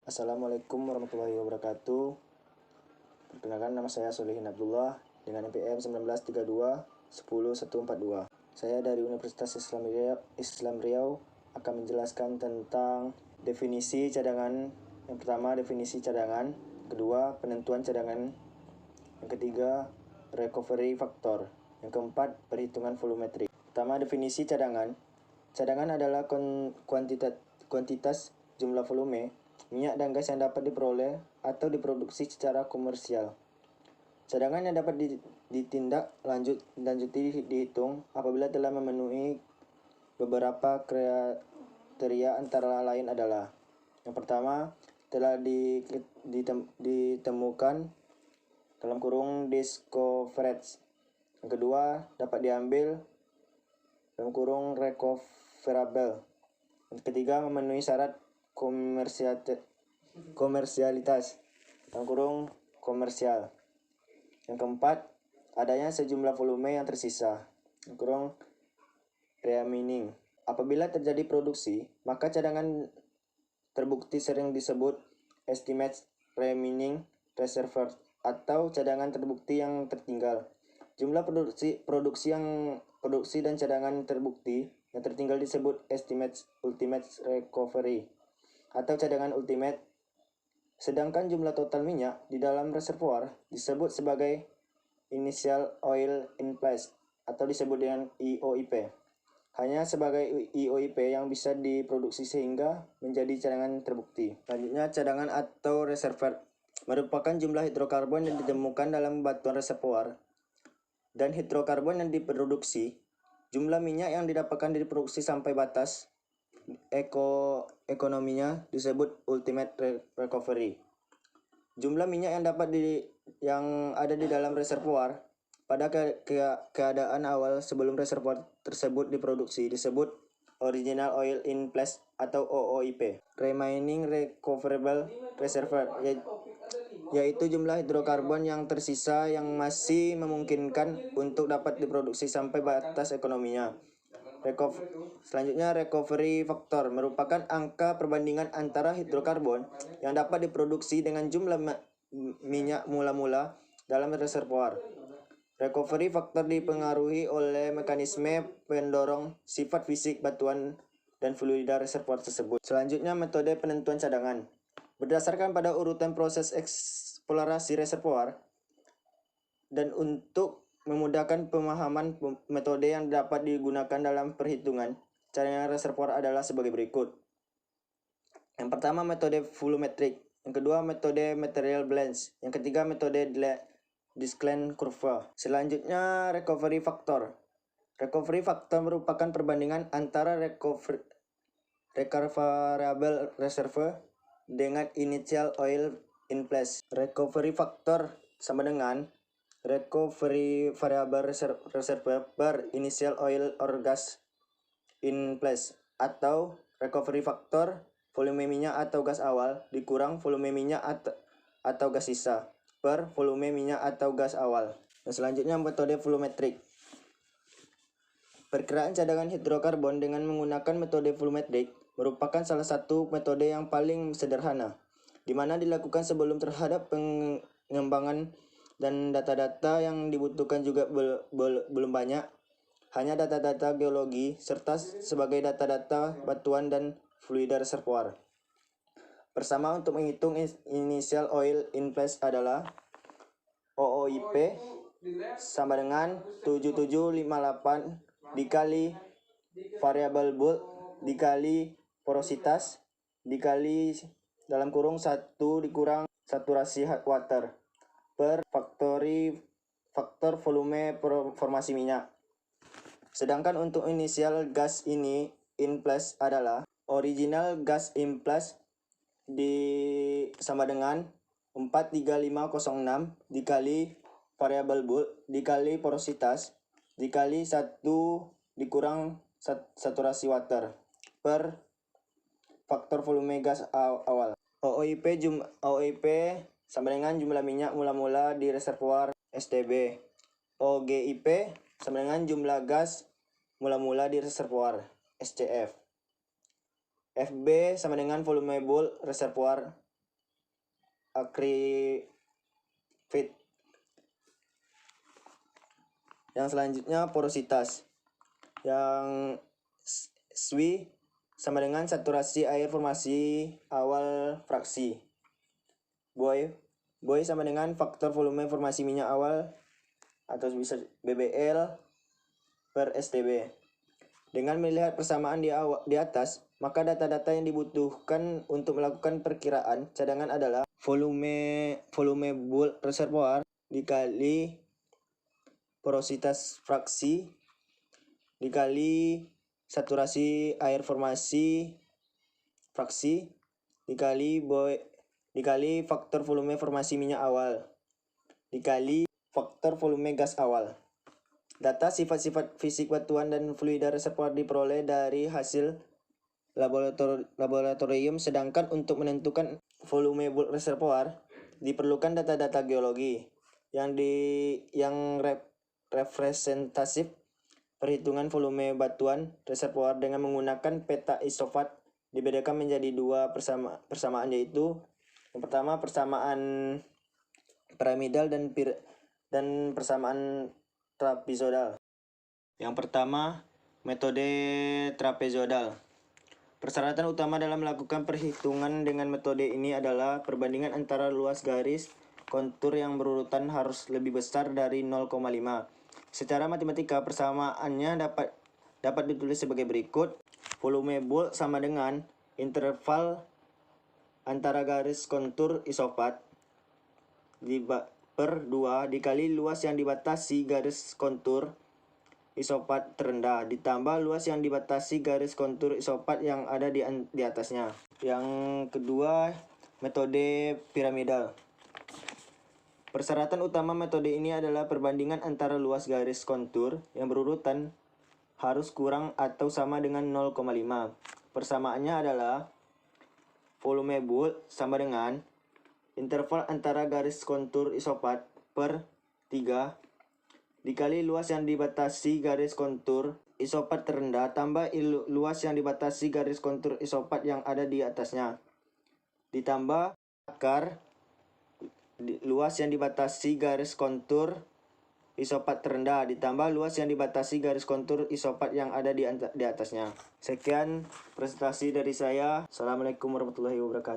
Assalamualaikum warahmatullahi wabarakatuh. Perkenalkan, nama saya Solihin Abdullah dengan NPM 1932 Saya dari Universitas Islam Riau akan menjelaskan tentang definisi cadangan. Yang pertama, definisi cadangan. Kedua, penentuan cadangan. Yang ketiga, recovery factor. Yang keempat, perhitungan volumetrik. Pertama, definisi cadangan. Cadangan adalah kuantitas jumlah volume minyak dan gas yang dapat diperoleh atau diproduksi secara komersial. Cadangan yang dapat lanjuti dihitung apabila telah memenuhi beberapa kriteria, antara lain adalah: yang pertama, telah ditemukan (discovered). Yang kedua, dapat diambil (recoverable). Yang ketiga, memenuhi syarat komersialitas (komersial). Yang keempat, adanya sejumlah volume yang tersisa (remaining). Apabila terjadi produksi, maka cadangan terbukti sering disebut estimated remaining reservoir atau cadangan terbukti yang tertinggal. Jumlah produksi dan cadangan terbukti yang tertinggal disebut estimated ultimate recovery atau cadangan ultimate. Sedangkan jumlah total minyak di dalam reservoir disebut sebagai initial oil in place atau disebut dengan IOIP. Hanya sebagai IOIP yang bisa diproduksi sehingga menjadi cadangan terbukti. Selanjutnya, cadangan atau reservoir merupakan jumlah hidrokarbon yang ditemukan dalam batuan reservoir dan hidrokarbon yang diproduksi. Jumlah minyak yang didapatkan diproduksi sampai batas ekonominya disebut ultimate recovery. Jumlah minyak yang ada di dalam reservoir pada keadaan awal sebelum reservoir tersebut diproduksi disebut original oil in place atau OOIP. Remaining recoverable reservoir yaitu jumlah hidrokarbon yang tersisa yang masih memungkinkan untuk dapat diproduksi sampai batas ekonominya. Selanjutnya, recovery factor merupakan angka perbandingan antara hidrokarbon yang dapat diproduksi dengan jumlah minyak mula-mula dalam reservoir. Recovery factor dipengaruhi oleh mekanisme pendorong sifat fisik batuan dan fluida reservoir tersebut. Selanjutnya, metode penentuan cadangan. Berdasarkan pada urutan proses eksplorasi reservoir dan untuk memudahkan pemahaman metode yang dapat digunakan dalam perhitungan cadangan reservoir adalah sebagai berikut. Yang pertama, metode volumetric. Yang kedua, metode material balance. Yang ketiga, metode Desclane curve. Selanjutnya, recovery factor. Recovery factor merupakan perbandingan antara recoverable reservoir dengan initial oil in place. Recovery factor sama dengan recovery variable reservoir per initial oil or gas in place, atau recovery factor volume minyak atau gas awal dikurang volume minyak atau gas sisa per volume minyak atau gas awal. Dan selanjutnya, metode volumetric. Perkiraan cadangan hidrokarbon dengan menggunakan metode volumetric merupakan salah satu metode yang paling sederhana, di mana dilakukan sebelum terhadap pengembangan dan data-data yang dibutuhkan juga belum banyak, hanya data-data geologi serta sebagai data-data batuan dan fluida reservoir. Bersama untuk menghitung initial oil in place adalah OOIP sama dengan 7758 dikali variable bulk dikali porositas dikali (1 dikurang saturasi water per faktor volume formasi minyak. Sedangkan untuk initial gas ini in place adalah original gas in place sama dengan 43506 dikali variable bulk dikali porositas dikali 1 dikurang saturasi water per faktor volume gas awal. OOIP sama dengan jumlah minyak mula-mula di reservoir STB. OGIP sama dengan jumlah gas mula-mula di reservoir SCF. FB sama dengan volume bulk reservoir akrifit. Yang selanjutnya porositas. Yang SW sama dengan saturasi air formasi awal fraksi. Boy sama dengan faktor volume formasi minyak awal atau bisa BBL per STB. Dengan melihat persamaan di atas, maka data-data yang dibutuhkan untuk melakukan perkiraan cadangan adalah volume bulk reservoir dikali porositas fraksi dikali saturasi air formasi fraksi dikali faktor volume formasi minyak awal dikali faktor volume gas awal. Data sifat-sifat fisik batuan dan fluida reservoir diperoleh dari hasil laboratorium, sedangkan untuk menentukan volume bulk reservoir diperlukan data-data geologi yang representatif. Perhitungan volume batuan reservoir dengan menggunakan peta isofat dibedakan menjadi dua persamaan, yaitu yang pertama persamaan piramidal dan persamaan trapezoidal. Yang pertama, metode trapezoidal. Persyaratan utama dalam melakukan perhitungan dengan metode ini adalah perbandingan antara luas garis kontur yang berurutan harus lebih besar dari 0,5. Secara matematika, persamaannya dapat ditulis sebagai berikut. Volume bulk sama dengan interval antara garis kontur isofat per 2 dikali luas yang dibatasi garis kontur isopat terendah ditambah luas yang dibatasi garis kontur isopat yang ada di atasnya. Yang kedua, metode piramidal. Persyaratan utama metode ini adalah perbandingan antara luas garis kontur yang berurutan harus kurang atau sama dengan 0,5. Persamaannya adalah volume bulk sama dengan interval antara garis kontur isopat per 3 dikali luas yang dibatasi garis kontur isopat terendah tambah luas yang dibatasi garis kontur isopat yang ada di atasnya ditambah akar luas yang dibatasi garis kontur isopat terendah ditambah luas yang dibatasi garis kontur isopat yang ada di atasnya. Sekian presentasi dari saya. Assalamualaikum warahmatullahi wabarakatuh.